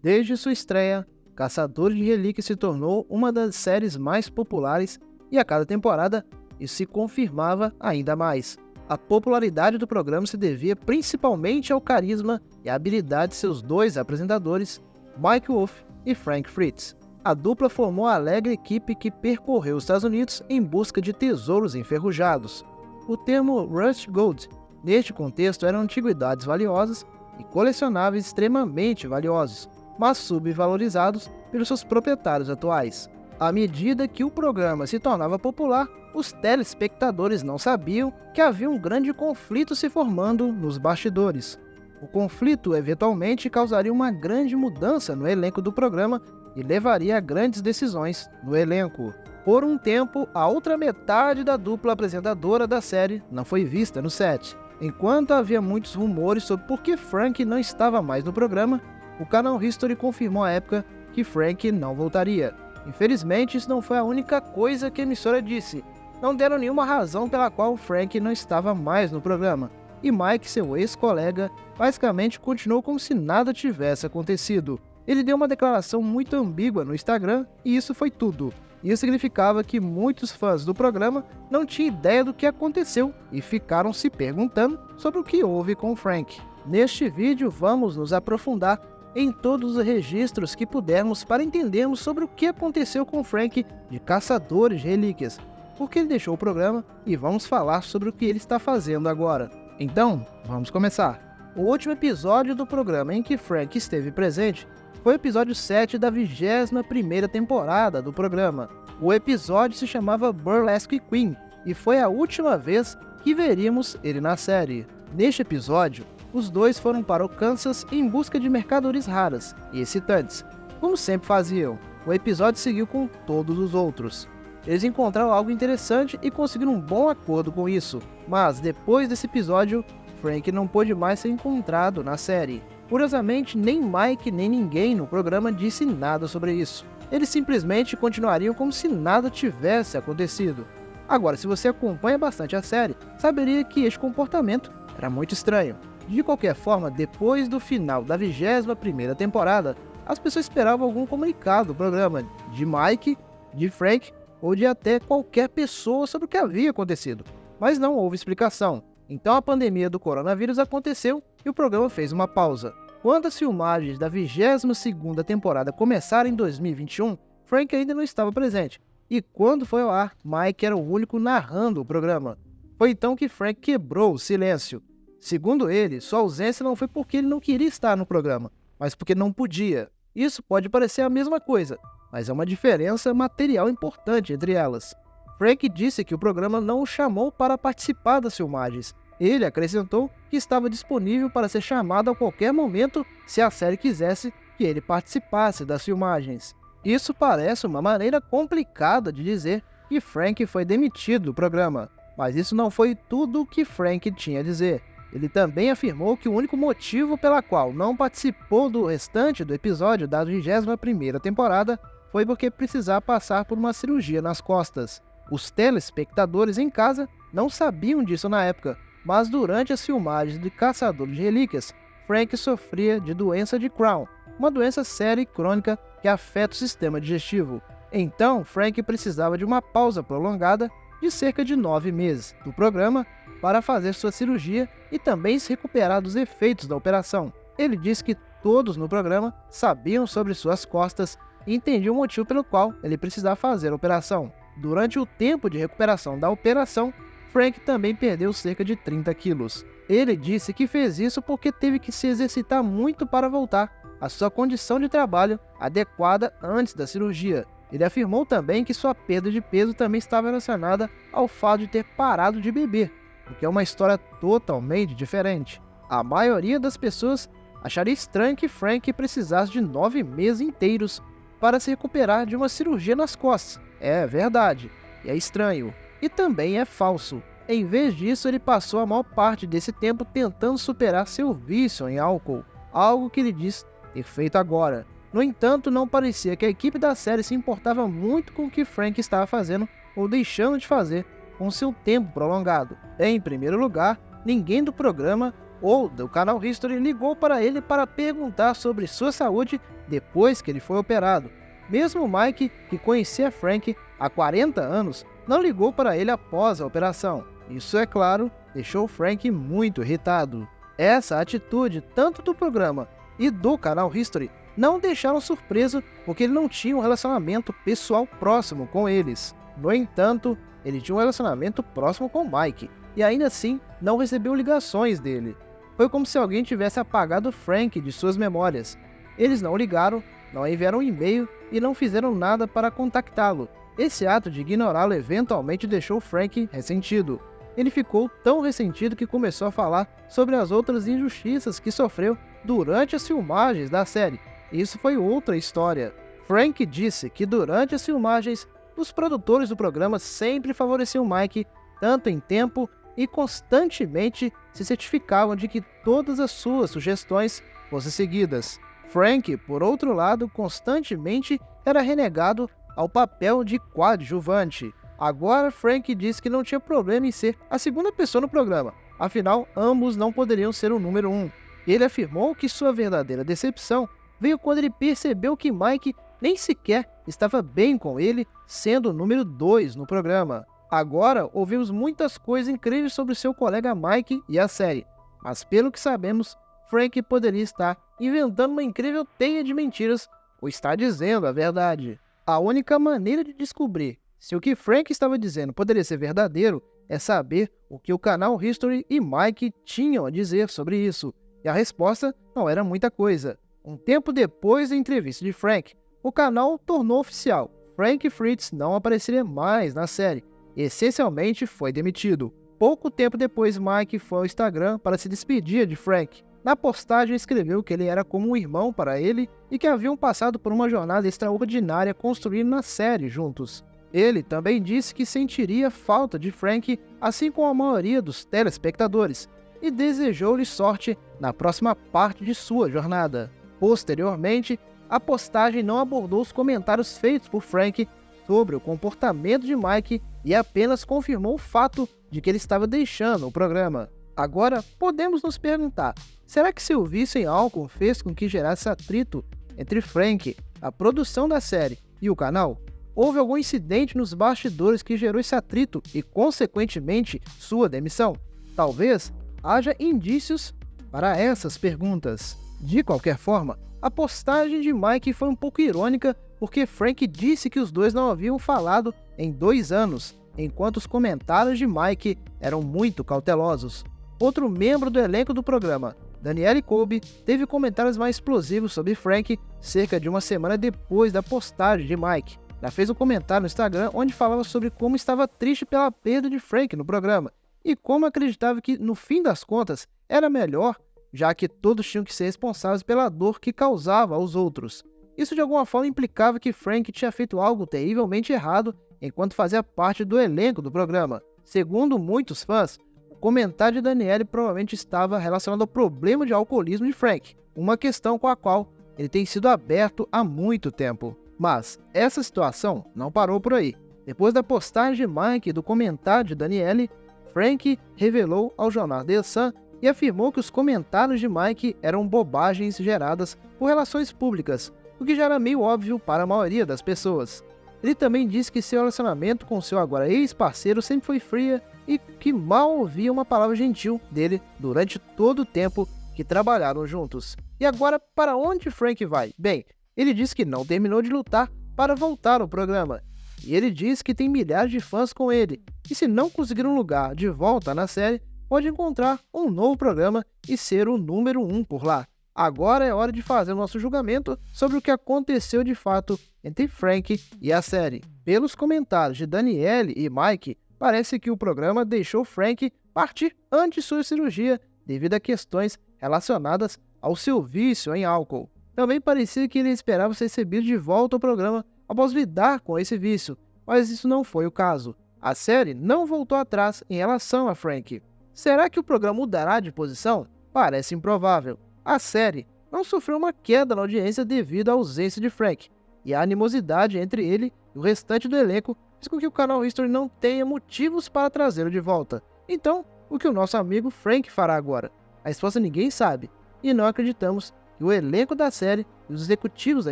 Desde sua estreia, Caçadores de Relíquias se tornou uma das séries mais populares e a cada temporada isso se confirmava ainda mais. A popularidade do programa se devia principalmente ao carisma e à habilidade de seus dois apresentadores, Mike Wolfe e Frank Fritz. A dupla formou a alegre equipe que percorreu os Estados Unidos em busca de tesouros enferrujados. O termo Rust Gold, neste contexto, eram antiguidades valiosas e colecionáveis extremamente valiosos, mas subvalorizados pelos seus proprietários atuais. À medida que o programa se tornava popular, os telespectadores não sabiam que havia um grande conflito se formando nos bastidores. O conflito eventualmente causaria uma grande mudança no elenco do programa e levaria a grandes decisões no elenco. Por um tempo, a outra metade da dupla apresentadora da série não foi vista no set. Enquanto havia muitos rumores sobre por que Frank não estava mais no programa, o canal History confirmou à época que Frank não voltaria. Infelizmente, isso não foi a única coisa que a emissora disse. Não deram nenhuma razão pela qual Frank não estava mais no programa. E Mike, seu ex-colega, basicamente continuou como se nada tivesse acontecido. Ele deu uma declaração muito ambígua no Instagram e isso foi tudo. Isso significava que muitos fãs do programa não tinham ideia do que aconteceu e ficaram se perguntando sobre o que houve com Frank. Neste vídeo vamos nos aprofundar em todos os registros que pudermos para entendermos sobre o que aconteceu com Frank de Caçadores de Relíquias, por que ele deixou o programa e vamos falar sobre o que ele está fazendo agora. Então, vamos começar. O último episódio do programa em que Frank esteve presente foi o episódio 7 da 21ª temporada do programa. O episódio se chamava Burlesque Queen e foi a última vez que veríamos ele na série. Neste episódio, os dois foram para o Kansas em busca de mercadorias raras e excitantes. Como sempre faziam, o episódio seguiu com todos os outros. Eles encontraram algo interessante e conseguiram um bom acordo com isso, mas depois desse episódio, Frank não pôde mais ser encontrado na série. Curiosamente, nem Mike nem ninguém no programa disse nada sobre isso. Eles simplesmente continuariam como se nada tivesse acontecido. Agora, se você acompanha bastante a série, saberia que este comportamento era muito estranho. De qualquer forma, depois do final da 21ª temporada, as pessoas esperavam algum comunicado do programa, de Mike, de Frank ou de até qualquer pessoa sobre o que havia acontecido. Mas não houve explicação. Então a pandemia do coronavírus aconteceu e o programa fez uma pausa. Quando as filmagens da 22ª temporada começaram em 2021, Frank ainda não estava presente. E quando foi ao ar, Mike era o único narrando o programa. Foi então que Frank quebrou o silêncio. Segundo ele, sua ausência não foi porque ele não queria estar no programa, mas porque não podia. Isso pode parecer a mesma coisa, mas é uma diferença material importante entre elas. Frank disse que o programa não o chamou para participar das filmagens. Ele acrescentou que estava disponível para ser chamado a qualquer momento se a série quisesse que ele participasse das filmagens. Isso parece uma maneira complicada de dizer que Frank foi demitido do programa, mas isso não foi tudo o que Frank tinha a dizer. Ele também afirmou que o único motivo pela qual não participou do restante do episódio da 21ª temporada foi porque precisava passar por uma cirurgia nas costas. Os telespectadores em casa não sabiam disso na época, mas durante as filmagens de Caçadores de Relíquias, Frank sofria de doença de Crohn, uma doença séria e crônica que afeta o sistema digestivo. Então, Frank precisava de uma pausa prolongada de cerca de 9 meses do programa para fazer sua cirurgia e também se recuperar dos efeitos da operação. Ele disse que todos no programa sabiam sobre suas costas e entendiam o motivo pelo qual ele precisava fazer a operação. Durante o tempo de recuperação da operação, Frank também perdeu cerca de 30 quilos. Ele disse que fez isso porque teve que se exercitar muito para voltar à sua condição de trabalho adequada antes da cirurgia. Ele afirmou também que sua perda de peso também estava relacionada ao fato de ter parado de beber, o que é uma história totalmente diferente. A maioria das pessoas acharia estranho que Frank precisasse de 9 meses inteiros para se recuperar de uma cirurgia nas costas. É verdade, é estranho. E também é falso. Em vez disso, ele passou a maior parte desse tempo tentando superar seu vício em álcool, algo que ele diz ter feito agora. No entanto, não parecia que a equipe da série se importava muito com o que Frank estava fazendo ou deixando de fazer com seu tempo prolongado. Em primeiro lugar, ninguém do programa ou do canal History ligou para ele para perguntar sobre sua saúde depois que ele foi operado. Mesmo Mike, que conhecia Frank há 40 anos, não ligou para ele após a operação. Isso, é claro, deixou Frank muito irritado. Essa atitude, tanto do programa e do canal History, não deixaram surpreso porque ele não tinha um relacionamento pessoal próximo com eles. No entanto, ele tinha um relacionamento próximo com Mike, e ainda assim não recebeu ligações dele. Foi como se alguém tivesse apagado Frank de suas memórias. Eles não ligaram, não enviaram um e-mail e não fizeram nada para contactá-lo. Esse ato de ignorá-lo eventualmente deixou Frank ressentido. Ele ficou tão ressentido que começou a falar sobre as outras injustiças que sofreu durante as filmagens da série. Isso foi outra história. Frank disse que durante as filmagens, os produtores do programa sempre favoreciam Mike, tanto em tempo e constantemente se certificavam de que todas as suas sugestões fossem seguidas. Frank, por outro lado, constantemente era renegado ao papel de coadjuvante. Agora, Frank disse que não tinha problema em ser a segunda pessoa no programa, afinal, ambos não poderiam ser o número 1. Ele afirmou que sua verdadeira decepção veio quando ele percebeu que Mike nem sequer estava bem com ele, sendo o número 2 no programa. Agora, ouvimos muitas coisas incríveis sobre seu colega Mike e a série, mas pelo que sabemos, Frank poderia estar inventando uma incrível teia de mentiras ou estar dizendo a verdade. A única maneira de descobrir se o que Frank estava dizendo poderia ser verdadeiro é saber o que o canal History e Mike tinham a dizer sobre isso, e a resposta não era muita coisa. Um tempo depois da entrevista de Frank, o canal tornou oficial: Frank Fritz não apareceria mais na série, e essencialmente foi demitido. Pouco tempo depois, Mike foi ao Instagram para se despedir de Frank. Na postagem escreveu que ele era como um irmão para ele e que haviam passado por uma jornada extraordinária construindo na série juntos. Ele também disse que sentiria falta de Frank, assim como a maioria dos telespectadores, e desejou-lhe sorte na próxima parte de sua jornada. Posteriormente, a postagem não abordou os comentários feitos por Frank sobre o comportamento de Mike e apenas confirmou o fato de que ele estava deixando o programa. Agora, podemos nos perguntar, será que seu vício em álcool fez com que gerasse atrito entre Frank, a produção da série e o canal? Houve algum incidente nos bastidores que gerou esse atrito e, consequentemente, sua demissão? Talvez haja indícios para essas perguntas. De qualquer forma, a postagem de Mike foi um pouco irônica porque Frank disse que os dois não haviam falado em 2 anos, enquanto os comentários de Mike eram muito cautelosos. Outro membro do elenco do programa, Danielle Colby, teve comentários mais explosivos sobre Frank cerca de uma semana depois da postagem de Mike. Ela fez um comentário no Instagram onde falava sobre como estava triste pela perda de Frank no programa e como acreditava que, no fim das contas, era melhor, já que todos tinham que ser responsáveis pela dor que causava aos outros. Isso de alguma forma implicava que Frank tinha feito algo terrivelmente errado enquanto fazia parte do elenco do programa. Segundo muitos fãs, o comentário de Danielle provavelmente estava relacionado ao problema de alcoolismo de Frank, uma questão com a qual ele tem sido aberto há muito tempo. Mas essa situação não parou por aí. Depois da postagem de Mike e do comentário de Danielle, Frank revelou ao jornal The Sun e afirmou que os comentários de Mike eram bobagens geradas por relações públicas, o que já era meio óbvio para a maioria das pessoas. Ele também disse que seu relacionamento com seu agora ex-parceiro sempre foi fria e que mal ouvia uma palavra gentil dele durante todo o tempo que trabalharam juntos. E agora, para onde Frank vai? Bem, ele disse que não terminou de lutar para voltar ao programa. E ele diz que tem milhares de fãs com ele, e se não conseguir um lugar de volta na série, pode encontrar um novo programa e ser o número 1 por lá. Agora é hora de fazer o nosso julgamento sobre o que aconteceu de fato entre Frank e a série. Pelos comentários de Danielle e Mike, parece que o programa deixou Frank partir antes de sua cirurgia devido a questões relacionadas ao seu vício em álcool. Também parecia que ele esperava ser recebido de volta ao programa após lidar com esse vício, mas isso não foi o caso. A série não voltou atrás em relação a Frank. Será que o programa mudará de posição? Parece improvável. A série não sofreu uma queda na audiência devido à ausência de Frank, e a animosidade entre ele e o restante do elenco fez com que o canal History não tenha motivos para trazê-lo de volta. Então, o que o nosso amigo Frank fará agora? A resposta ninguém sabe, e não acreditamos que o elenco da série e os executivos da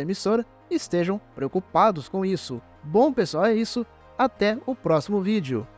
emissora estejam preocupados com isso. Bom pessoal, é isso, até o próximo vídeo.